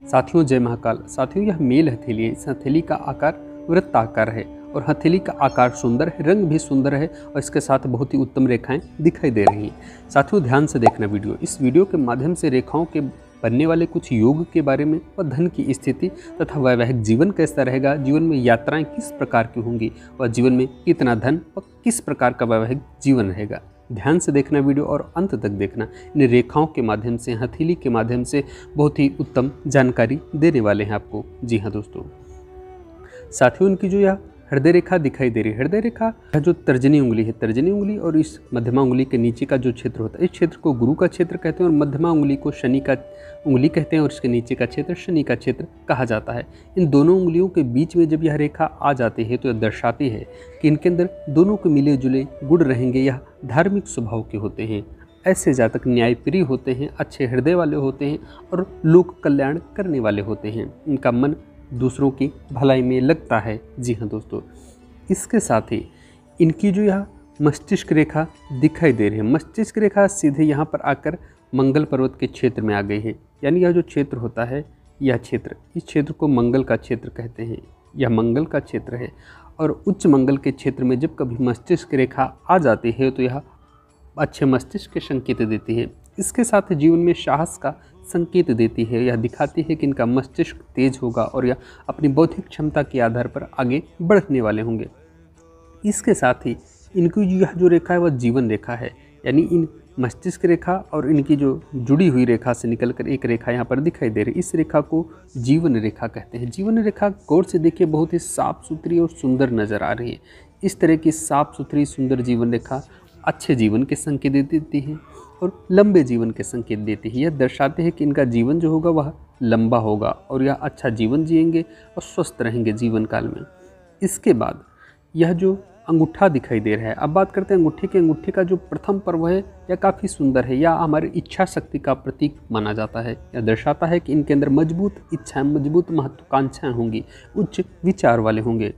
साथियों जय महाकाल। साथियों यह मेल हथेली है। इस हथेली का आकार वृत्ताकार है और हथेली का आकार सुंदर है, रंग भी सुंदर है और इसके साथ बहुत ही उत्तम रेखाएं दिखाई दे रही हैं। साथियों ध्यान से देखना वीडियो। इस वीडियो के माध्यम से रेखाओं के बनने वाले कुछ योग के बारे में और धन की स्थिति तथा वैवाहिक जीवन कैसा रहेगा, जीवन में यात्राएं किस प्रकार की होंगी और जीवन में कितना धन और किस प्रकार का वैवाहिक जीवन रहेगा। ध्यान से देखना वीडियो और अंत तक देखना। इन रेखाओं के माध्यम से, हथेली के माध्यम से बहुत ही उत्तम जानकारी देने वाले हैं आपको। जी हाँ दोस्तों, साथियों इनकी जो यह हृदय रेखा दिखाई दे रही है, हृदय रेखा जो तर्जनी उंगली है, तर्जनी उंगली और इस मध्यमा उंगली के नीचे का जो क्षेत्र होता है, इस क्षेत्र को गुरु का क्षेत्र कहते हैं और मध्यमा उंगली को शनि का उंगली कहते हैं और इसके नीचे का क्षेत्र शनि का क्षेत्र कहा जाता है। इन दोनों उंगलियों के बीच में जब यह रेखा आ जाती है तो यह दर्शाती है कि इनके अंदर दोनों के मिले जुले गुण रहेंगे। यह धार्मिक स्वभाव के होते हैं। ऐसे जातक न्यायप्रिय होते हैं, अच्छे हृदय वाले होते हैं और लोक कल्याण करने वाले होते हैं। इनका मन दूसरों की भलाई में लगता है। जी हाँ दोस्तों, इसके साथ ही इनकी जो यह मस्तिष्क रेखा दिखाई दे रही है, मस्तिष्क रेखा सीधे यहाँ पर आकर मंगल पर्वत के क्षेत्र में आ गई है। यानी यह जो क्षेत्र होता है, यह क्षेत्र, इस क्षेत्र को मंगल का क्षेत्र कहते हैं। यह मंगल का क्षेत्र है और उच्च मंगल के क्षेत्र में जब कभी मस्तिष्क रेखा आ जाती है तो यह अच्छे मस्तिष्क के संकेत देती है। इसके साथ जीवन में साहस का संकेत देती है। यह दिखाती है कि इनका मस्तिष्क तेज होगा और यह अपनी बौद्धिक क्षमता के आधार पर आगे बढ़ने वाले होंगे। इसके साथ ही इनकी यह जो रेखा है वह जीवन रेखा है। यानी इन मस्तिष्क रेखा और इनकी जो जुड़ी हुई रेखा से निकलकर एक रेखा यहाँ पर दिखाई दे रही है, इस रेखा को जीवन रेखा कहते हैं। जीवन रेखा गौर से देखिए बहुत ही साफ सुथरी और सुंदर नज़र आ रही है। इस तरह की साफ सुथरी सुंदर जीवन रेखा अच्छे जीवन के संकेत देती है और लंबे जीवन के संकेत देती है। यह दर्शाते हैं कि इनका जीवन जो होगा वह लंबा होगा और यह अच्छा जीवन जिएंगे और स्वस्थ रहेंगे जीवन काल में। इसके बाद यह जो अंगूठा दिखाई दे रहा है, अब बात करते हैं अंगूठे के। अंगूठे का जो प्रथम पर्व है यह काफ़ी सुंदर है। यह हमारी इच्छा शक्ति का प्रतीक माना जाता है। यह दर्शाता है कि इनके अंदर मजबूत इच्छाएं, मजबूत महत्वाकांक्षाएं होंगी, उच्च विचार वाले होंगे।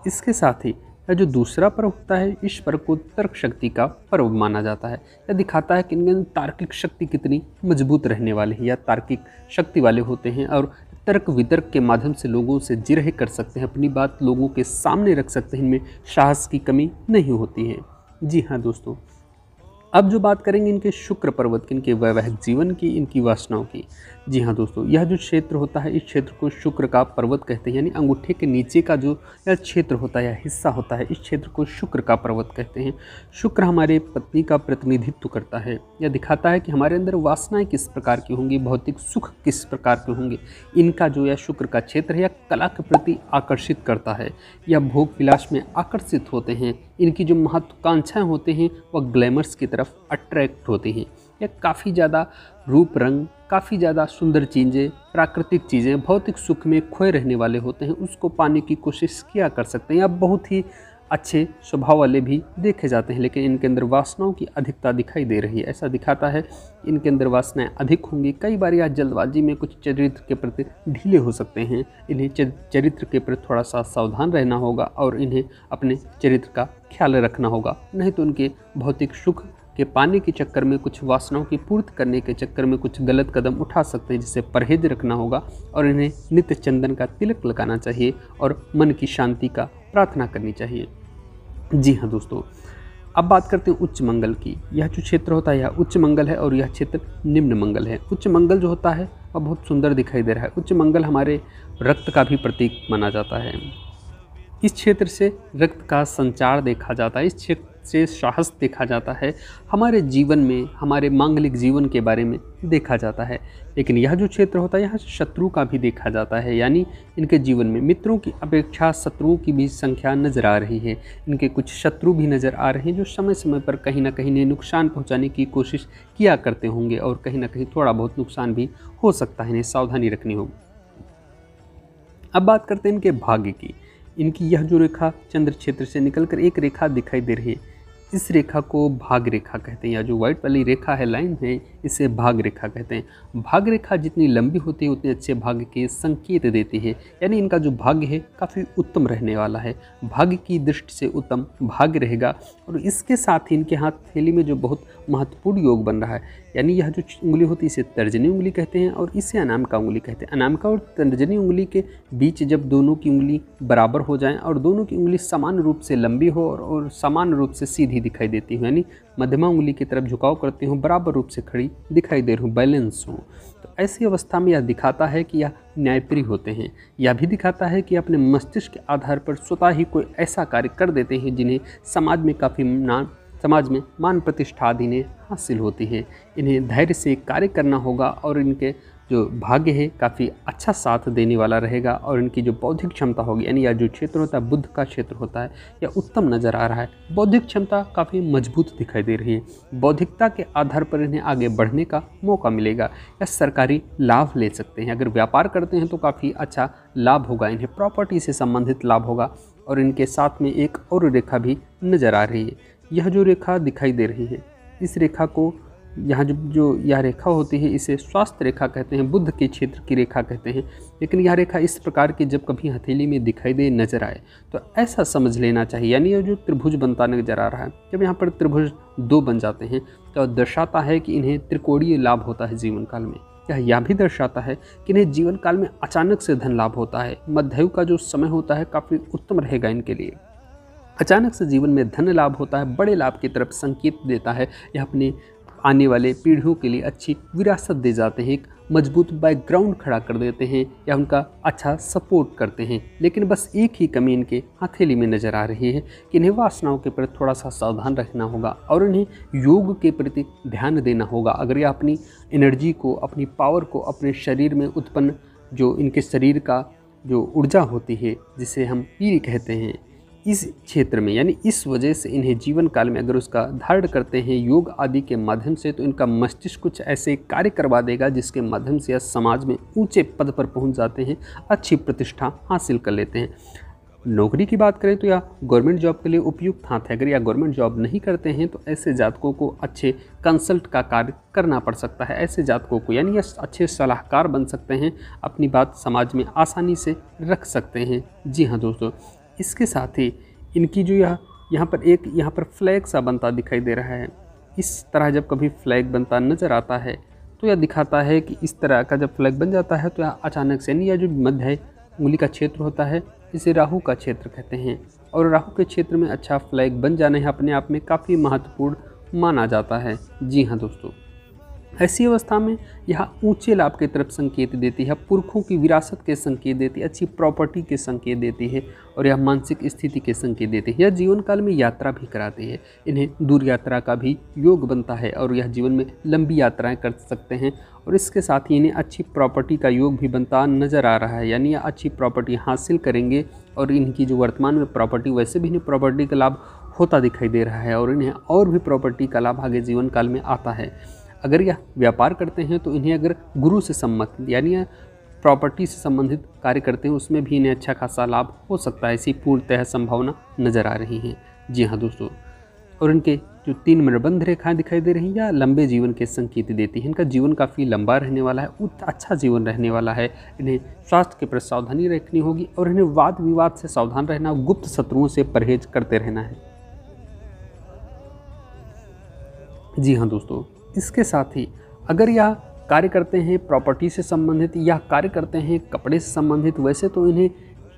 इसके साथ ही यह जो दूसरा पर्व होता है, इस पर्व को तर्क शक्ति का पर्व माना जाता है। यह दिखाता है कि इनके अंदर तार्किक शक्ति कितनी मजबूत रहने वाली है। यह तार्किक शक्ति वाले होते हैं और तर्क वितर्क के माध्यम से लोगों से जिरह कर सकते हैं, अपनी बात लोगों के सामने रख सकते हैं। इनमें साहस की कमी नहीं होती है। जी हाँ दोस्तों, अब जो बात करेंगे इनके शुक्र पर्वत की, इनके वैवाहिक जीवन की, इनकी वासनाओं की। जी हाँ दोस्तों, यह जो क्षेत्र होता है इस क्षेत्र को शुक्र का पर्वत कहते हैं। यानी अंगूठे के नीचे का जो यह क्षेत्र होता है, यह हिस्सा होता है, इस क्षेत्र को शुक्र का पर्वत कहते हैं। शुक्र हमारे पत्नी का प्रतिनिधित्व करता है। यह दिखाता है कि हमारे अंदर वासनाएं किस प्रकार की होंगी, भौतिक सुख किस प्रकार के होंगे। इनका जो यह शुक्र का क्षेत्र है यह कला के प्रति आकर्षित करता है। यह भोग विलास में आकर्षित होते हैं। इनकी जो महत्वाकांक्षाएं होते हैं वह ग्लैमर्स की तरफ अट्रैक्ट होती हैं। यह काफ़ी ज़्यादा रूप रंग, काफ़ी ज़्यादा सुंदर चीज़ें, प्राकृतिक चीज़ें, भौतिक सुख में खोए रहने वाले होते हैं, उसको पाने की कोशिश किया कर सकते हैं। या बहुत ही अच्छे स्वभाव वाले भी देखे जाते हैं, लेकिन इनके अंदर वासनाओं की अधिकता दिखाई दे रही है। ऐसा दिखाता है इनके अंदर वासनाएं अधिक होंगी। कई बार यह जल्दबाजी में कुछ चरित्र के प्रति ढीले हो सकते हैं। इन्हें चरित्र के प्रति थोड़ा सा सावधान रहना होगा और इन्हें अपने चरित्र का ख्याल रखना होगा, नहीं तो उनके भौतिक सुख के पाने के चक्कर में, कुछ वासनाओं की पूर्ति करने के चक्कर में कुछ गलत कदम उठा सकते हैं, जिससे परहेज रखना होगा और इन्हें नित्य चंदन का तिलक लगाना चाहिए और मन की शांति का प्रार्थना करनी चाहिए। जी हाँ दोस्तों, अब बात करते हैं उच्च मंगल की। यह जो क्षेत्र होता है यह उच्च मंगल है और यह क्षेत्र निम्न मंगल है। उच्च मंगल जो होता है वह बहुत सुंदर दिखाई दे रहा है। उच्च मंगल हमारे रक्त का भी प्रतीक माना जाता है। इस क्षेत्र से रक्त का संचार देखा जाता है, इस क्षेत्र से साहस देखा जाता है, हमारे जीवन में, हमारे मांगलिक जीवन के बारे में देखा जाता है। लेकिन यह जो क्षेत्र होता है यहाँ शत्रु का भी देखा जाता है। यानी इनके जीवन में मित्रों की अपेक्षा शत्रुओं की भी संख्या नज़र आ रही है। इनके कुछ शत्रु भी नज़र आ रहे हैं जो समय समय पर कहीं ना कहीं इन्हें नुकसान पहुँचाने की कोशिश किया करते होंगे और कहीं ना कहीं थोड़ा बहुत नुकसान भी हो सकता है। इन्हें सावधानी रखनी होगी। अब बात करते हैं इनके भाग्य की। इनकी यह जो रेखा चंद्र क्षेत्र से निकलकर एक रेखा दिखाई दे रही है, इस रेखा को भाग रेखा कहते हैं। या जो व्हाइट वाली रेखा है, लाइन है, इसे भाग रेखा कहते हैं। भाग रेखा जितनी लंबी होती है उतने अच्छे भाग्य के संकेत देती है। यानी इनका जो भाग्य है काफ़ी उत्तम रहने वाला है। भाग्य की दृष्टि से उत्तम भाग्य रहेगा और इसके साथ ही इनके हाथ थैली में जो बहुत महत्वपूर्ण योग बन रहा है। यानी यह जो उंगली होती है इसे तर्जनी उंगली कहते हैं और इसे अनामिका उंगली कहते हैं। अनामिका और तर्जनी उंगली के बीच जब दोनों की उंगली बराबर हो जाएं और दोनों की उंगली समान रूप से लंबी हो और समान रूप से सीधी दिखाई देती हो, यानी मध्यमा उंगली की तरफ झुकाव करती हूँ, बराबर रूप से खड़ी दिखाई दे रही हूँ, बैलेंस हो, तो ऐसी अवस्था में यह दिखाता है कि यह न्यायप्रिय होते हैं। यह भी दिखाता है कि अपने मस्तिष्क के आधार पर स्वतः ही कोई ऐसा कार्य कर देते हैं जिन्हें समाज में मान प्रतिष्ठा आदि इन्हें हासिल होती है। इन्हें धैर्य से कार्य करना होगा और इनके जो भाग्य है काफ़ी अच्छा साथ देने वाला रहेगा और इनकी जो बौद्धिक क्षमता होगी, यानी यह जो क्षेत्र होता है बुद्ध का क्षेत्र होता है, यह उत्तम नज़र आ रहा है। बौद्धिक क्षमता काफ़ी मजबूत दिखाई दे रही है। बौद्धिकता के आधार पर इन्हें आगे बढ़ने का मौका मिलेगा या सरकारी लाभ ले सकते हैं। अगर व्यापार करते हैं तो काफ़ी अच्छा लाभ होगा, इन्हें प्रॉपर्टी से संबंधित लाभ होगा। और इनके साथ में एक और रेखा भी नज़र आ रही है। यह जो रेखा दिखाई दे रही है, इस रेखा को यहाँ जो यह रेखा होती है इसे स्वास्थ्य रेखा कहते हैं, बुद्ध के क्षेत्र की रेखा कहते हैं। लेकिन यह रेखा इस प्रकार की जब कभी हथेली में दिखाई दे नजर आए तो ऐसा समझ लेना चाहिए, यानी यह जो त्रिभुज बनता नजर आ रहा है, जब यहाँ पर त्रिभुज 2 बन जाते हैं तो दर्शाता है कि इन्हें त्रिकोणीय लाभ होता है जीवन काल में। यह भी दर्शाता है कि इन्हें जीवन काल में अचानक से धन लाभ होता है। मध्यायु का जो समय होता है काफ़ी उत्तम रहेगा इनके लिए। अचानक से जीवन में धन लाभ होता है, बड़े लाभ की तरफ संकेत देता है। यह अपने आने वाले पीढ़ियों के लिए अच्छी विरासत दे जाते हैं, एक मजबूत बैकग्राउंड खड़ा कर देते हैं या उनका अच्छा सपोर्ट करते हैं। लेकिन बस एक ही कमी इनके हथेली में नज़र आ रही है कि इन्हें वासनाओं के प्रति थोड़ा सा सावधान रखना होगा और इन्हें योग के प्रति ध्यान देना होगा। अगर यह अपनी एनर्जी को, अपनी पावर को अपने शरीर में उत्पन्न, जो इनके शरीर का जो ऊर्जा होती है जिसे हम पीर कहते हैं, इस क्षेत्र में, यानी इस वजह से इन्हें जीवन काल में अगर उसका धारण करते हैं योग आदि के माध्यम से, तो इनका मस्तिष्क कुछ ऐसे कार्य करवा देगा जिसके माध्यम से यह समाज में ऊंचे पद पर पहुंच जाते हैं, अच्छी प्रतिष्ठा हासिल कर लेते हैं। नौकरी की बात करें तो यह गवर्नमेंट जॉब के लिए उपयुक्त हाथ है। अगर यह गवर्नमेंट जॉब नहीं करते हैं तो ऐसे जातकों को अच्छे कंसल्ट का कार्य करना पड़ सकता है। ऐसे जातकों को, यानी यह अच्छे सलाहकार बन सकते हैं, अपनी बात समाज में आसानी से रख सकते हैं। जी हाँ दोस्तों, इसके साथ ही इनकी जो यहाँ पर फ्लैग सा बनता दिखाई दे रहा है। इस तरह जब कभी फ्लैग बनता नज़र आता है तो यह दिखाता है कि इस तरह का जब फ्लैग बन जाता है तो यह अचानक से, यानी यह जो मध्य उंगली का क्षेत्र होता है इसे राहु का क्षेत्र कहते हैं और राहु के क्षेत्र में अच्छा फ्लैग बन जाना है अपने आप में काफ़ी महत्वपूर्ण माना जाता है। जी हाँ दोस्तों, ऐसी अवस्था में यह ऊंचे लाभ की तरफ संकेत देती है, पुरखों की विरासत के संकेत देती है, अच्छी प्रॉपर्टी के संकेत देती है और यह मानसिक स्थिति के संकेत देती है। यह जीवन काल में यात्रा भी कराती है, इन्हें दूर यात्रा का भी योग बनता है और यह जीवन में लंबी यात्राएं कर सकते हैं। और इसके साथ ही इन्हें अच्छी प्रॉपर्टी का योग भी बनता नज़र आ रहा है, यानी यह अच्छी प्रॉपर्टी हासिल करेंगे और इनकी जो वर्तमान में प्रॉपर्टी, वैसे भी इन्हें प्रॉपर्टी का लाभ होता दिखाई दे रहा है और इन्हें और भी प्रॉपर्टी का लाभ आगे जीवन काल में आता है। अगर यह व्यापार करते हैं तो इन्हें अगर गुरु से संबंधित, यानी प्रॉपर्टी से संबंधित कार्य करते हैं, उसमें भी इन्हें अच्छा खासा लाभ हो सकता है, ऐसी पूर्णतः संभावना नज़र आ रही है। जी हाँ दोस्तों, और इनके जो 3 मणिबंध रेखाएं दिखाई दे रही हैं या लंबे जीवन के संकेत देती हैं। इनका जीवन काफ़ी लंबा रहने वाला है, अच्छा जीवन रहने वाला है। इन्हें स्वास्थ्य के प्रति सावधानी रखनी होगी और इन्हें वाद विवाद से सावधान रहना, गुप्त शत्रुओं से परहेज करते रहना है। जी हाँ दोस्तों, इसके साथ ही अगर यह कार्य करते हैं प्रॉपर्टी से संबंधित या कार्य करते हैं कपड़े से संबंधित, वैसे तो इन्हें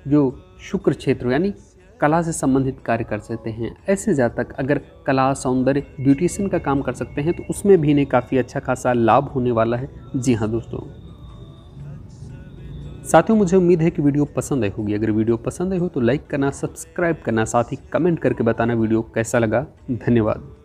जो शुक्र क्षेत्र यानी कला से संबंधित कार्य कर सकते हैं। ऐसे जातक अगर कला, सौंदर्य, ब्यूटिशियन का काम कर सकते हैं तो उसमें भी इन्हें काफ़ी अच्छा खासा लाभ होने वाला है। जी हाँ दोस्तों, साथियों मुझे उम्मीद है कि वीडियो पसंद आई होगी। अगर वीडियो पसंद आई हो तो लाइक करना, सब्सक्राइब करना, साथ ही कमेंट करके बताना वीडियो कैसा लगा। धन्यवाद।